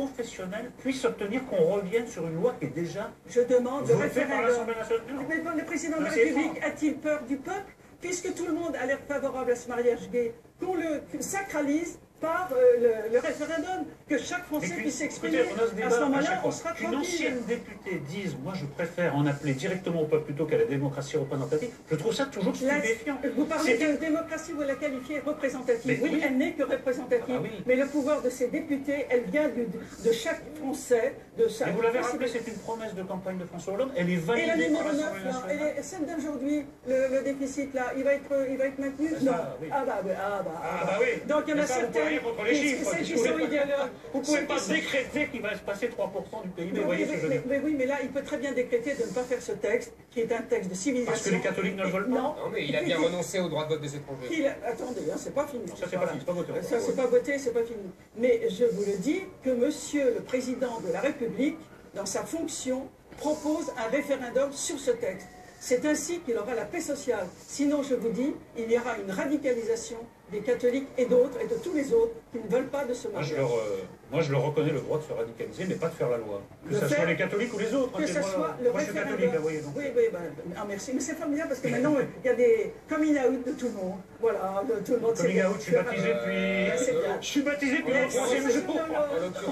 confessionnelle puisse obtenir qu'on revienne sur une loi qui est déjà Je demande le votée par référendum. l'Assemblée nationale. Mais le président de la C'est République étrange. a-t-il peur du peuple? Puisque tout le monde a l'air favorable à ce mariage gay, qu'on le sacralise par le référendum, que chaque Français puisse s'exprimer. À ce moment-là, on sera Qu'une tranquille. ancienne députée dise « Moi, je préfère en appeler directement au peuple plutôt qu'à la démocratie représentative », je trouve ça toujours stupéfiant. Vous parlez de démocratie, vous la qualifiez représentative. Mais Oui, oui. elle n'est que représentative. Ah bah oui. Mais le pouvoir de ces députés, elle vient de chaque Français, de sa... Et vous l'avez rappelé, c'est une promesse de campagne de François Hollande, elle est Et la validée numéro par 9, l'Assemblée là, nationale. et celle d'aujourd'hui, le déficit, là, il va être maintenu? Ça, Non. oui. Ah bah oui. Oui. Donc il y en a Mais ça, vous pouvez rien certaines contre les chiffres, celles qui vous sont pouvez pas- idéologues. Vous ne pouvez Celles pas qui sont- décréter qu'il va se passer 3% du PIB, vous voyez ce que je veux dire. mais oui, mais là, il peut très bien décréter de ne pas faire ce texte, qui est un texte de civilisation. Parce que les catholiques ne le veulent pas. Non, Non, mais il a bien renoncé au droit de vote des étrangers. Attendez, hein, c'est pas fini. Ça, c'est pas fini, c'est pas voté. Ça, c'est pas voté, c'est pas fini. Mais je vous le dis que monsieur le président de la République, dans sa fonction, propose un référendum sur ce texte. C'est ainsi qu'il aura la paix sociale. Sinon, je vous dis, il y aura une radicalisation des catholiques et d'autres, et de tous les autres, qui ne veulent pas de ce mariage. Moi, je leur reconnais le droit de se radicaliser, mais pas de faire la loi. Que De ce faire- soit les catholiques ou les autres. Que hein, ce moi, soit le moi, je suis référendum. catholique, vous voyez. Donc. Oui, merci. Mais c'est formidable parce que maintenant, il y a des coming out de tout le monde. Voilà, de tout le monde. Coming out, je suis baptisé c'est bien. Je suis baptisé depuis Mais le troisième jour.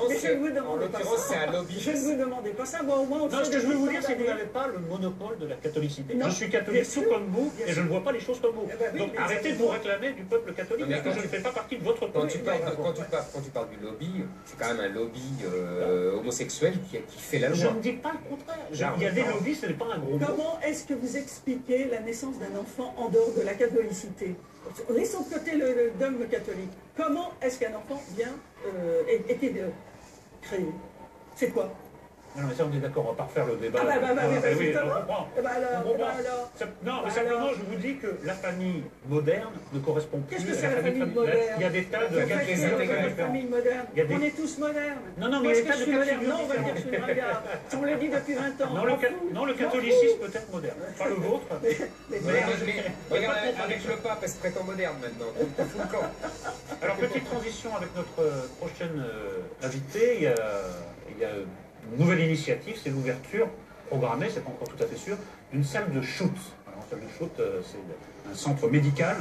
Mais je ne vous demande pas ça. c'est un lobby. Je ne vous demandais pas ça. Moi, au moins, on Non, sait ce que je veux vous dire, c'est que vous d'années. n'avez pas le monopole de la catholicité. Non, Je suis catholique bien tout sûr, comme vous, bien et je sûr. ne vois pas les choses comme vous. Eh ben oui, Donc mais arrêtez de vous réclamer du peuple catholique, Non, mais parce que je ne fais pas partie de votre Quand peuple. tu parles du lobby, c'est quand même un lobby homosexuel qui fait la Je loi. ne dis pas le contraire. Il y a des lobbies, ce n'est pas un gros mot. Comment est-ce que vous expliquez la naissance d'un enfant en dehors de la catholicité? Laissons de côté le dogme catholique. Comment est-ce qu'un enfant été créé? C'est quoi? Non, mais ça, on est d'accord, on va pas refaire le débat. Oui, oui, justement. on comprend. Eh ben alors, On comprend. eh ben alors. Non, mais Bah simplement, alors. je vous dis que la famille moderne ne correspond plus Qu'est-ce que à c'est la famille traditionnelle. moderne? Il y a des tas de Faites cas de que figure la très différents. famille moderne. Il y a des- On est tous modernes. Non, non, mais Moi, il y a est-ce des que tas je de suis cas de moderne? figure Non, on va dire que je suis une ringarde. On l'a dit depuis 20 ans. Non, le catholicisme peut être moderne. Pas le vôtre. Regarde, avec le pape, elle se prétend moderne maintenant. Donc, t'as fou le camp. Alors, petite transition avec notre prochaine invitée. Il y a une nouvelle initiative, c'est l'ouverture programmée, c'est pas encore tout à fait sûr, d'une salle de shoot. Alors, une salle de shoot, c'est un centre médical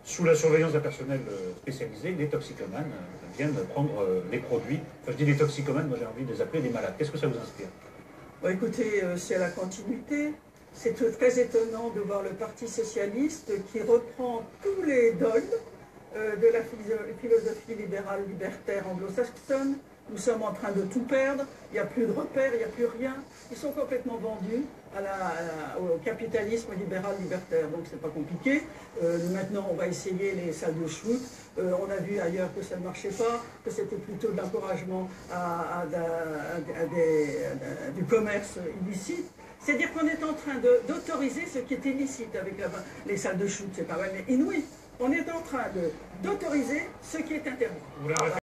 sous la surveillance d'un personnel spécialisé. Les toxicomanes viennent prendre les produits. Enfin, je dis les toxicomanes, moi j'ai envie de les appeler les malades. Qu'est-ce que ça vous inspire? Bon, écoutez, c'est la continuité. C'est très étonnant de voir le Parti socialiste qui reprend tous les dogmes de la philosophie libérale libertaire anglo-saxonne. Nous sommes en train de tout perdre, il n'y a plus de repères, il n'y a plus rien. Ils sont complètement vendus au capitalisme libéral libertaire, donc c'est pas compliqué. Maintenant, on va essayer les salles de shoot. On a vu ailleurs que ça ne marchait pas, que c'était plutôt de l'encouragement du commerce illicite. C'est-à-dire qu'on est en train d'autoriser ce qui est illicite avec les salles de shoot, c'est pas mal, mais inouï. On est en train d'autoriser ce qui est interdit. Vous la